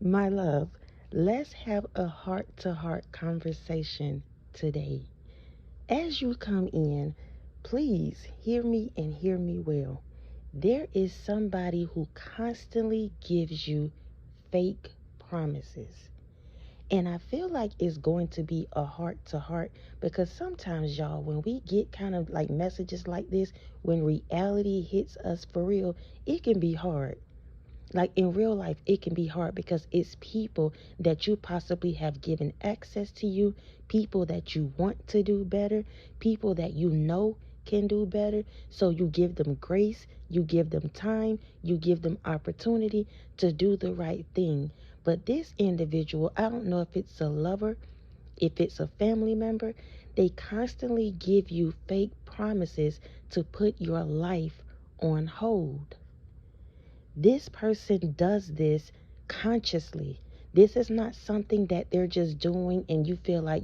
My love, let's have a heart to heart conversation today. As you come in, please hear me and hear me well. There is somebody who constantly gives you fake promises. And I feel like it's going to be a heart to heart because sometimes, y'all, when we get kind of like messages like this, when reality hits us for real, it can be hard. Like in real life, it can be hard because it's people that you possibly have given access to you, people that you want to do better, people that you know can do better. So you give them grace, you give them time, you give them opportunity to do the right thing. But this individual, I don't know if it's a lover, if it's a family member, they constantly give you fake promises to put your life on hold. This person does this consciously. This is not something that they're just doing and you feel like,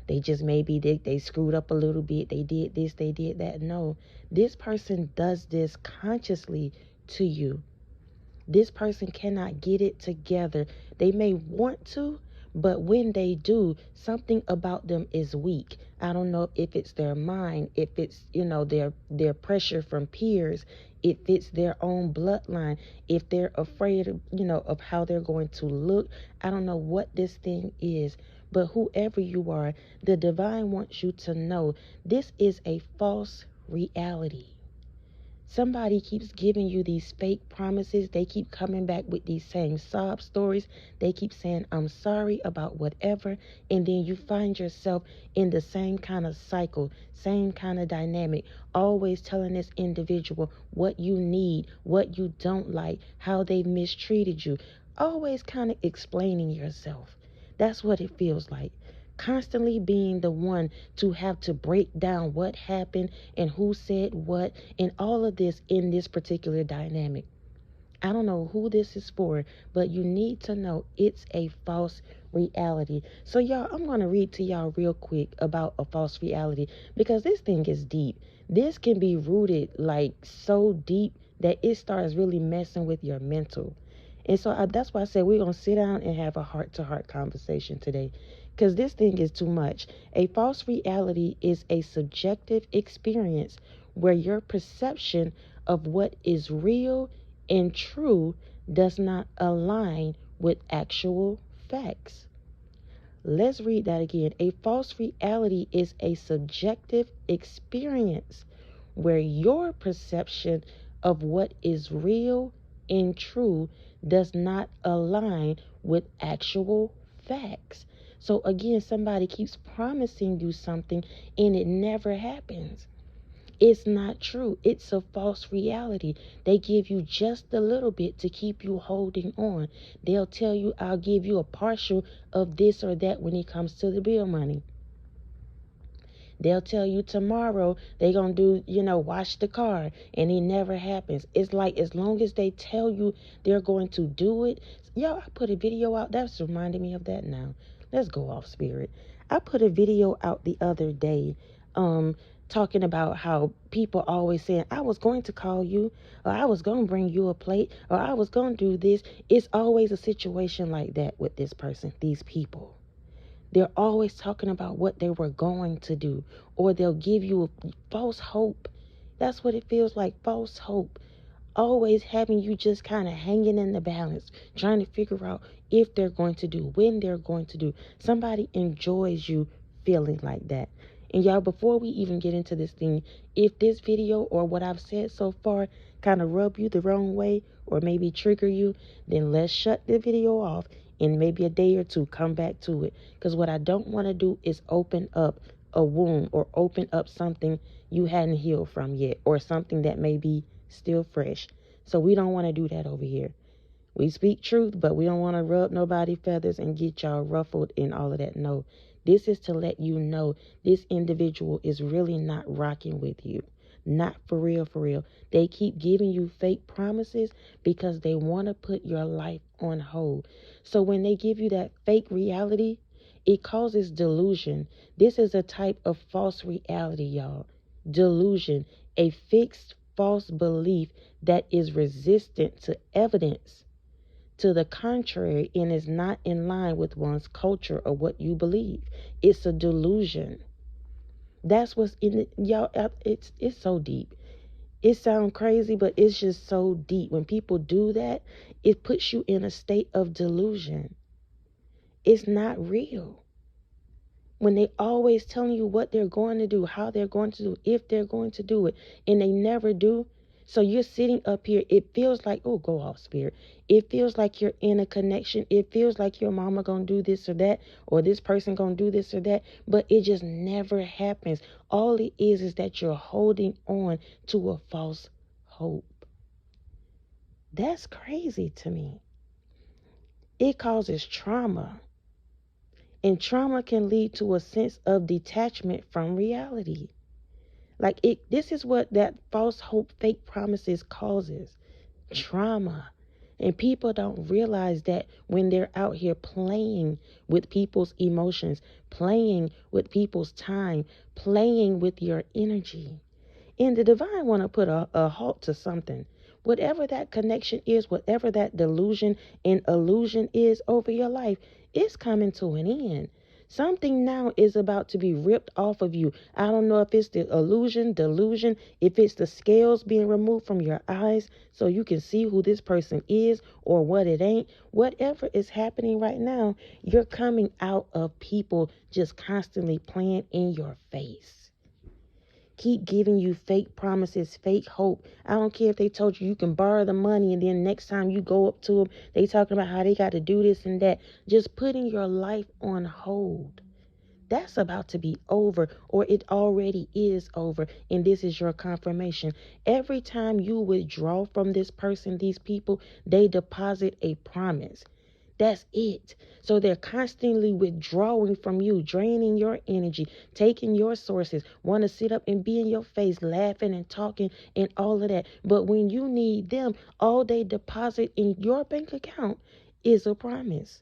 they just maybe they screwed up a little bit. They did this, they did that. No, this person does this consciously to you. This person cannot get it together. They may want to, but when they do, something about them is weak. I don't know if it's their mind, if it's, their pressure from peers, if it's their own bloodline, if they're afraid of, of how they're going to look. I don't know what this thing is, but whoever you are, the divine wants you to know this is a false reality. Somebody keeps giving you these fake promises. They keep coming back with these same sob stories. They keep saying, I'm sorry about whatever. And then you find yourself in the same kind of cycle, same kind of dynamic, always telling this individual what you need, what you don't like, how they mistreated you, always kind of explaining yourself. That's what it feels like. Constantly being the one to have to break down what happened and who said what and all of this in this particular dynamic. I don't know who this is for, but you need to know it's a false reality. So, y'all, I'm going to read to y'all real quick about a false reality because this thing is deep. This can be rooted like so deep that it starts really messing with your mental. And so that's why I said we're going to sit down and have a heart to heart conversation today because this thing is too much. A false reality is a subjective experience where your perception of what is real and true does not align with actual facts. Let's read that again. A false reality is a subjective experience where your perception of what is real and true does not align with actual facts. So again, somebody keeps promising you something and it never happens. It's not true. It's a false reality. They give you just a little bit to keep you holding on. They'll tell you, I'll give you a partial of this or that when it comes to the bill money. They'll tell you tomorrow they're going to do, wash the car, and it never happens. It's like as long as they tell you they're going to do it. Yo, I put a video out. That's reminding me of that now. Let's go off spirit. I put a video out the other day talking about how people always saying, I was going to call you, or I was going to bring you a plate, or I was going to do this. It's always a situation like that with this person, these people. They're always talking about what they were going to do, or they'll give you a false hope. That's what it feels like, false hope. Always having you just kind of hanging in the balance, trying to figure out if they're going to do, when they're going to do. Somebody enjoys you feeling like that. And y'all, before we even get into this thing, if this video or what I've said so far kind of rub you the wrong way or maybe trigger you, then let's shut the video off and maybe a day or two come back to it. Because what I don't want to do is open up a wound or open up something you hadn't healed from yet or something that may be still fresh. So we don't want to do that over here. We speak truth, but we don't want to rub nobody feathers and get y'all ruffled and all of that. No, this is to let you know this individual is really not rocking with you. Not for real, for real. They keep giving you fake promises because they want to put your life on hold. So when they give you that fake reality, it causes delusion. This is a type of false reality, y'all. Delusion, a fixed false belief that is resistant to evidence. to the contrary and is not in line with one's culture or what you believe. It's a delusion. That's what's in it, y'all. It's so deep. It sounds crazy, but it's just so deep. When people do that, it puts you in a state of delusion. It's not real. When they always telling you what they're going to do, how they're going to do, if they're going to do it, and they never do. So you're sitting up here, it feels like, oh, go off, spirit. It feels like you're in a connection. It feels like your mama gonna do this or that, or this person gonna do this or that, but it just never happens. All it is that you're holding on to a false hope. That's crazy to me. It causes trauma. And trauma can lead to a sense of detachment from reality. Like this is what that false hope, fake promises causes. Trauma. And people don't realize that when they're out here playing with people's emotions, playing with people's time, playing with your energy. And the divine want to put a halt to something. Whatever that connection is, whatever that delusion and illusion is over your life, it's coming to an end. Something now is about to be ripped off of you. I don't know if it's the illusion, delusion, if it's the scales being removed from your eyes so you can see who this person is or what it ain't. Whatever is happening right now, you're coming out of people just constantly playing in your face. Keep giving you fake promises, fake hope. I don't care if they told you you can borrow the money and then next time you go up to them, they talking about how they got to do this and that. Just putting your life on hold. That's about to be over, or it already is over, and this is your confirmation. Every time you withdraw from this person, these people, they deposit a promise. That's it. So they're constantly withdrawing from you, draining your energy, taking your sources, want to sit up and be in your face, laughing and talking and all of that. But when you need them, all they deposit in your bank account is a promise.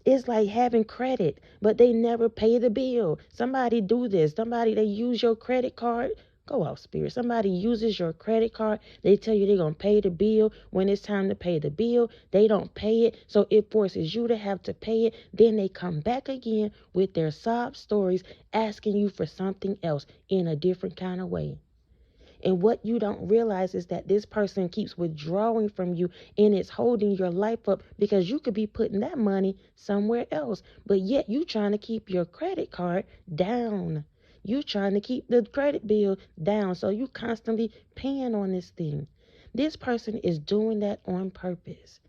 It's like having credit, but they never pay the bill. Somebody do this. Somebody, they use your credit card. Go off, spirit. Somebody uses your credit card. They tell you they're going to pay the bill. When it's time to pay the bill, they don't pay it. So it forces you to have to pay it. Then they come back again with their sob stories, asking you for something else in a different kind of way. And what you don't realize is that this person keeps withdrawing from you and it's holding your life up because you could be putting that money somewhere else. But yet you trying to keep your credit card down. You trying to keep the credit bill down. So you constantly paying on this thing. This person is doing that on purpose.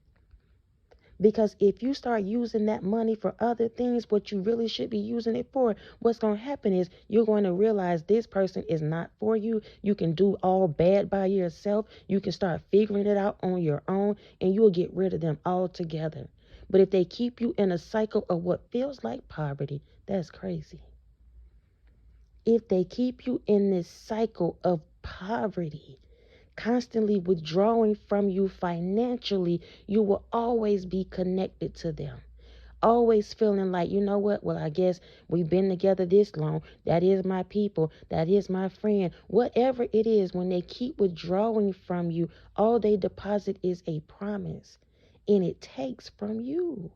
Because if you start using that money for other things, what you really should be using it for, what's going to happen is you're going to realize this person is not for you. You can do all bad by yourself. You can start figuring it out on your own, and you'll get rid of them altogether. But if they keep you in a cycle of what feels like poverty, that's crazy. If they keep you in this cycle of poverty, constantly withdrawing from you financially, you will always be connected to them. Always feeling like, you know what? Well, I guess we've been together this long. That is my people. That is my friend. Whatever it is, when they keep withdrawing from you, all they deposit is a promise. And it takes from you.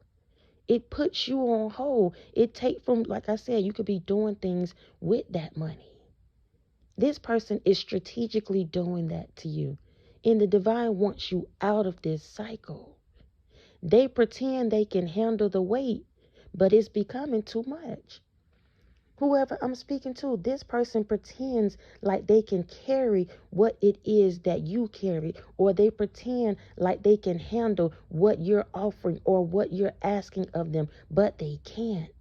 It puts you on hold. It takes from, like I said, you could be doing things with that money. This person is strategically doing that to you. And the divine wants you out of this cycle. They pretend they can handle the weight, but it's becoming too much. Whoever I'm speaking to, this person pretends like they can carry what it is that you carry, or they pretend like they can handle what you're offering or what you're asking of them, but they can't.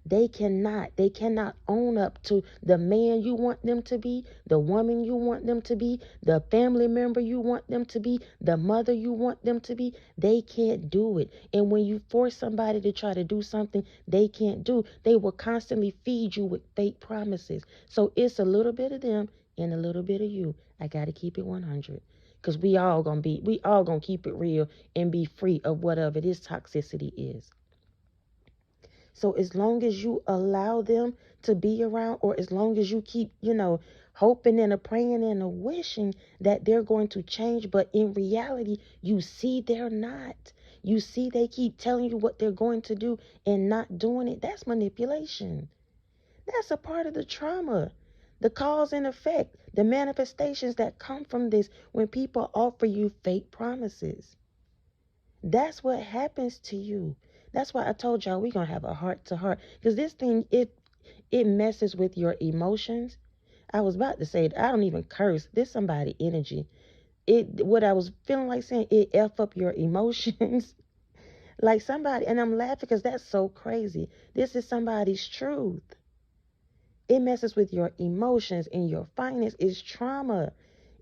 They cannot own up to the man you want them to be, the woman you want them to be, the family member you want them to be, the mother you want them to be. They can't do it. And when you force somebody to try to do something they can't do, they will constantly feed you with fake promises. So it's a little bit of them and a little bit of you. I got to keep it 100. Because we all gonna keep it real and be free of whatever this toxicity is. So as long as you allow them to be around, or as long as you keep, hoping and a praying and a wishing that they're going to change, but in reality, you see they're not. You see they keep telling you what they're going to do and not doing it. That's manipulation. That's a part of the trauma. The cause and effect, the manifestations that come from this when people offer you fake promises. That's what happens to you. That's why I told y'all we're going to have a heart to heart. Because this thing, it messes with your emotions. I was about to say, I don't even curse. This somebody energy. What I was feeling like saying, it F up your emotions. Like somebody, and I'm laughing because that's so crazy. This is somebody's truth. It messes with your emotions and your finance. It's trauma.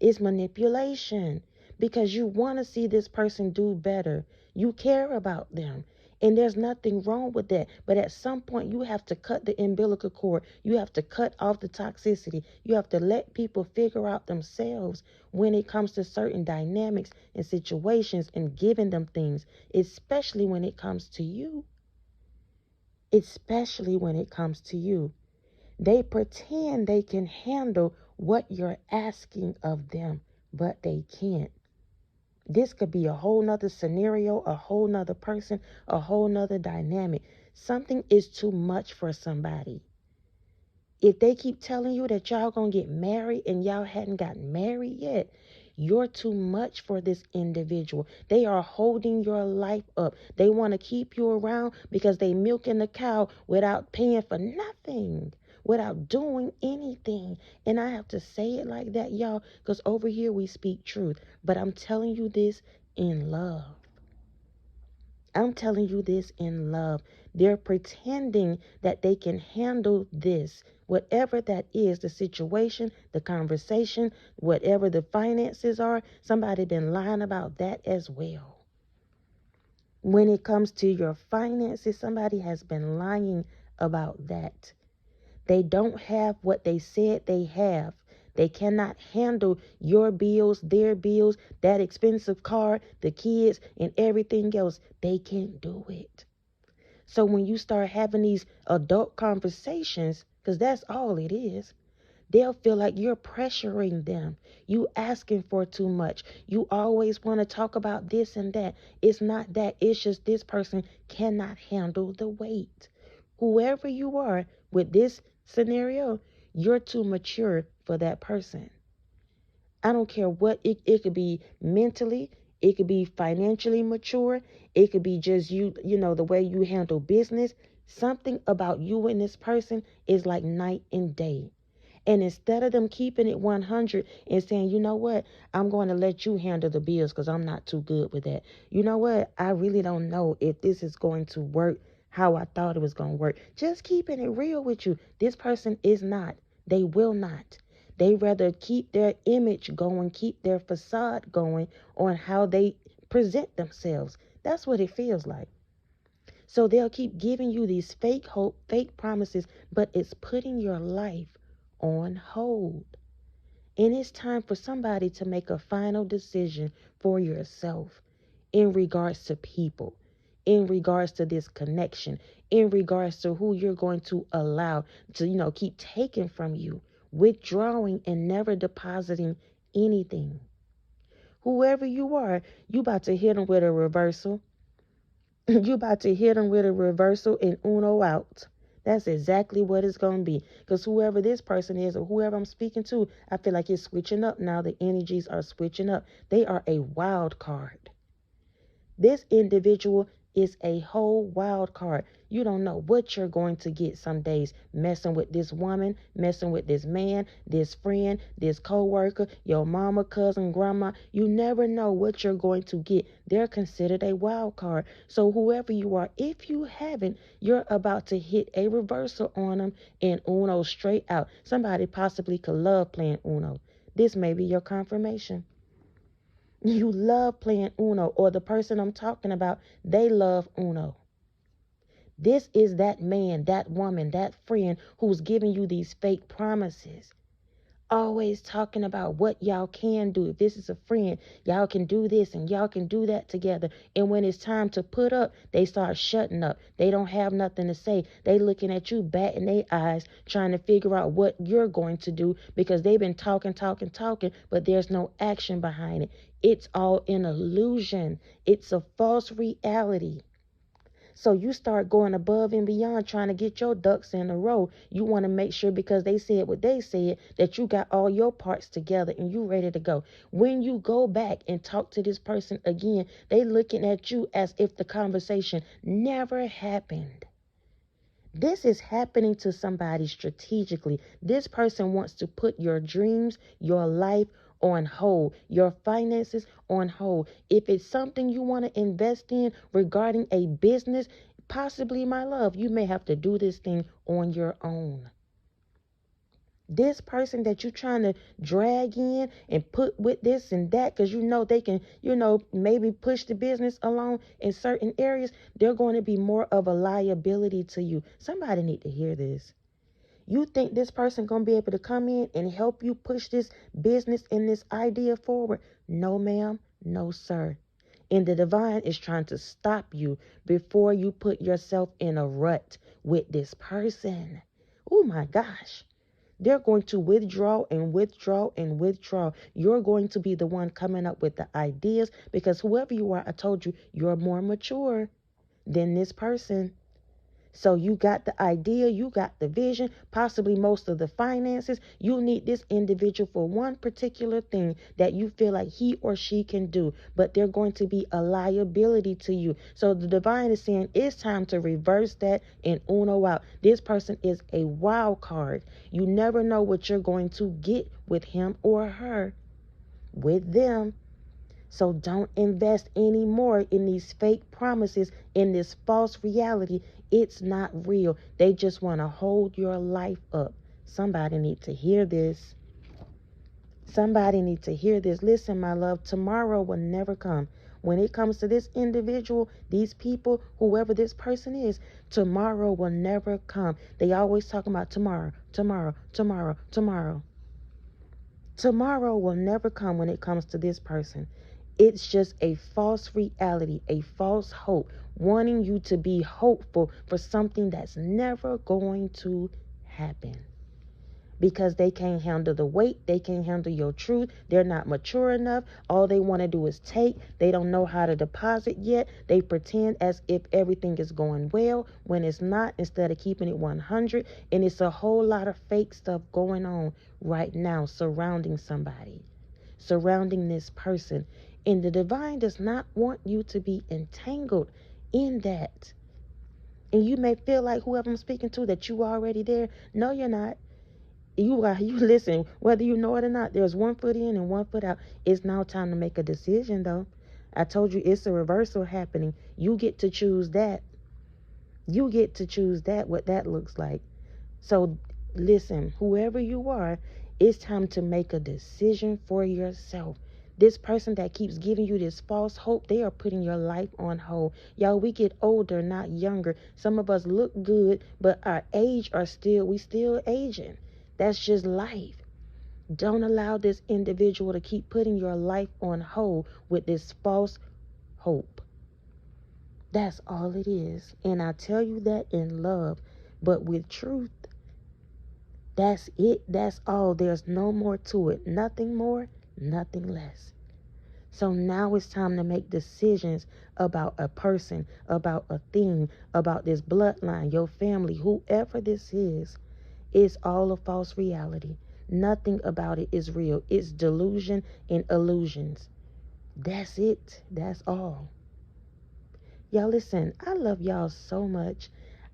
It's manipulation because you want to see this person do better. You care about them. And there's nothing wrong with that. But at some point, you have to cut the umbilical cord. You have to cut off the toxicity. You have to let people figure out themselves when it comes to certain dynamics and situations and giving them things, especially when it comes to you. Especially when it comes to you. They pretend they can handle what you're asking of them, but they can't. This could be a whole nother scenario, a whole nother person, a whole nother dynamic. Something is too much for somebody. If they keep telling you that y'all gonna get married and y'all hadn't gotten married yet, you're too much for this individual. They are holding your life up. They want to keep you around because they milking the cow without paying for nothing, without doing anything. And I have to say it like that, y'all, because over here we speak truth. But I'm telling you this in love. I'm telling you this in love. They're pretending that they can handle this, whatever that is, the situation, the conversation, whatever the finances are. Somebody been lying about that as well. When it comes to your finances, somebody has been lying about that. They don't have what they said they have. They cannot handle your bills, their bills, that expensive car, the kids, and everything else. They can't do it. So when you start having these adult conversations, because that's all it is, they'll feel like you're pressuring them. You asking for too much. You always want to talk about this and that. It's not that. It's just this person cannot handle the weight. Whoever you are with this scenario, you're too mature for that person. I don't care what it could be mentally, it could be financially mature, it could be just the way you handle business. Something about you and this person is like night and day. And instead of them keeping it 100 and saying, you know what, I'm going to let you handle the bills because I'm not too good with that. You know what, I really don't know if this is going to work how I thought it was going to work. Just keeping it real with you. This person is not. They will not. They rather keep their image going, keep their facade going on how they present themselves. That's what it feels like. So they'll keep giving you these fake hope, fake promises, but it's putting your life on hold. And it's time for somebody to make a final decision for yourself in regards to people, in regards to this connection, in regards to who you're going to allow to, keep taking from you, withdrawing and never depositing anything. Whoever you are, you about to hit them with a reversal. You about to hit them with a reversal and uno out. That's exactly what it's going to be. Because whoever this person is or whoever I'm speaking to, I feel like it's switching up now. The energies are switching up. They are a wild card. This individual is a whole wild card. You don't know what you're going to get some days messing with this woman, messing with this man, this friend, this co-worker, your mama, cousin, grandma. You never know what you're going to get. They're considered a wild card. So whoever you are, if you haven't, you're about to hit a reversal on them and Uno straight out. Somebody possibly could love playing Uno. This may be your confirmation. You love playing Uno, or the person I'm talking about, they love Uno. This is that man, that woman, that friend who's giving you these fake promises. Always talking about what y'all can do. If this is a friend, y'all can do this and y'all can do that together. And when it's time to put up, they start shutting up. They don't have nothing to say. They looking at you, batting their eyes, trying to figure out what you're going to do because they've been talking, talking, talking, but there's no action behind it. It's all an illusion. It's a false reality. So you start going above and beyond trying to get your ducks in a row. You want to make sure because they said what they said that you got all your parts together and you ready to go. When you go back and talk to this person again, they looking at you as if the conversation never happened. This is happening to somebody strategically. This person wants to put your dreams, your life on hold, your finances on hold. If it's something you want to invest in regarding a business, possibly, my love, you may have to do this thing on your own. This person that you're trying to drag in and put with this and that because you know they can, maybe push the business along in certain areas, they're going to be more of a liability to you. Somebody need to hear this. You think this person going to be able to come in and help you push this business and this idea forward? No, ma'am. No, sir. And the divine is trying to stop you before you put yourself in a rut with this person. Oh, my gosh. They're going to withdraw and withdraw and withdraw. You're going to be the one coming up with the ideas because whoever you are, I told you, you're more mature than this person. So you got the idea, you got the vision, possibly most of the finances. You need this individual for one particular thing that you feel like he or she can do, but they're going to be a liability to you. So the divine is saying it's time to reverse that and uno out. This person is a wild card. You never know what you're going to get with him or her, with them. So don't invest anymore in these fake promises, in this false reality. It's not real. They just want to hold your life up. Somebody need to hear this. Somebody need to hear this. Listen, my love, tomorrow will never come. When it comes to this individual, these people, whoever this person is, tomorrow will never come. They always talking about tomorrow, tomorrow, tomorrow, tomorrow. Tomorrow will never come when it comes to this person. It's just a false reality, a false hope, wanting you to be hopeful for something that's never going to happen. Because they can't handle the weight, they can't handle your truth, they're not mature enough. All they want to do is take. They don't know how to deposit yet. They pretend as if everything is going well when it's not, instead of keeping it 100. And it's a whole lot of fake stuff going on right now surrounding somebody, surrounding this person. And the divine does not want you to be entangled in that. And you may feel like whoever I'm speaking to that you already there. No, you're not. You listen, whether you know it or not, there's 1 foot in and 1 foot out. It's now time to make a decision, though. I told you it's a reversal happening. You get to choose that. You get to choose that, what that looks like. So listen, whoever you are, it's time to make a decision for yourself. This person that keeps giving you this false hope, they are putting your life on hold. Y'all, we get older, not younger. Some of us look good, but our age we still aging. That's just life. Don't allow this individual to keep putting your life on hold with this false hope. That's all it is. And I tell you that in love, but with truth. That's it. That's all. There's no more to it. Nothing more, nothing less. So now it's time to make decisions about a person, about a thing, about this bloodline, your family, whoever this is. It's all a false reality. Nothing about it is real. It's delusion and illusions. That's it. That's all. Y'all, listen, I love y'all so much.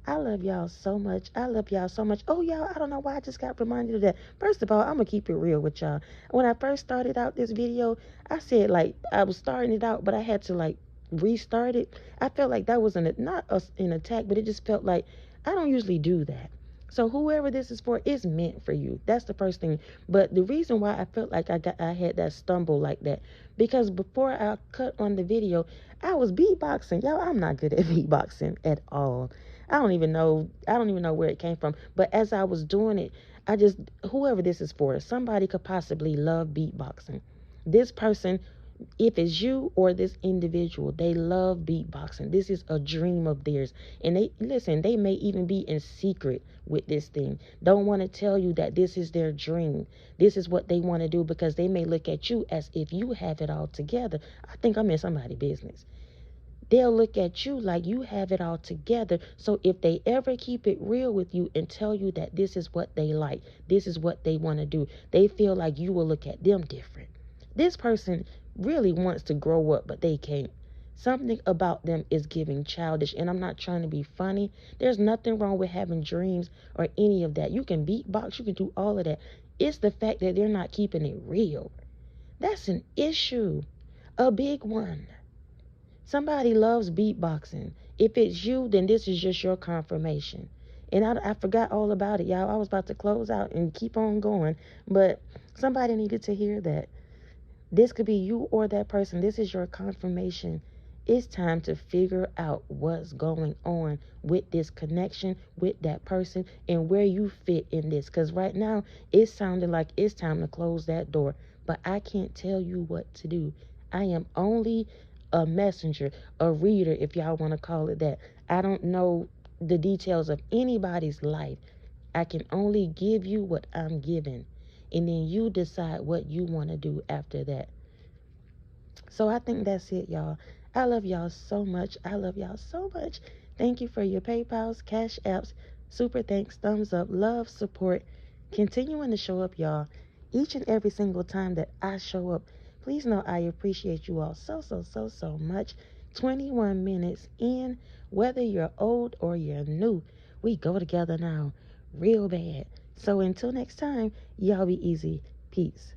I love y'all so much. I love y'all so much. Oh, y'all, I don't know why I just got reminded of that. First of all, I'm going to keep it real with y'all. When I first started out this video, I said, I was starting it out, but I had to, restart it. I felt like that was not an attack, but it just felt like I don't usually do that. So whoever this is for, it's meant for you. That's the first thing. But the reason why I felt like I had that stumble like that, because before I cut on the video, I was beatboxing. Y'all, I'm not good at beatboxing at all. I don't even know where it came from. But as I was doing it, I just, whoever this is for, somebody could possibly love beatboxing. This person, if it's you or this individual, they love beatboxing. This is a dream of theirs. And they, listen, they may even be in secret with this thing. Don't want to tell you that this is their dream. This is what they want to do because they may look at you as if you have it all together. I think I'm in somebody's business. They'll look at you like you have it all together. So if they ever keep it real with you and tell you that this is what they like, this is what they want to do, they feel like you will look at them different. This person really wants to grow up, but they can't. Something about them is giving childish, and I'm not trying to be funny. There's nothing wrong with having dreams or any of that. You can beatbox, you can do all of that. It's the fact that they're not keeping it real. That's an issue, a big one. Somebody loves beatboxing. If it's you, then this is just your confirmation. And I forgot all about it, y'all. I was about to close out and keep on going, but somebody needed to hear that. This could be you or that person. This is your confirmation. It's time to figure out what's going on with this connection with that person and where you fit in this. Because right now, it's sounding like it's time to close that door. But I can't tell you what to do. I am only a messenger, a reader, if y'all want to call it that. I don't know the details of anybody's life. I can only give you what I'm given. And then you decide what you want to do after that. So I think that's it, y'all. I love y'all so much. I love y'all so much. Thank you for your PayPals, Cash Apps, super thanks, thumbs up, love, support. Continuing to show up, y'all. Each and every single time that I show up, please know I appreciate you all so much. 21 minutes in, whether you're old or you're new, we go together now real bad. So until next time, y'all be easy. Peace.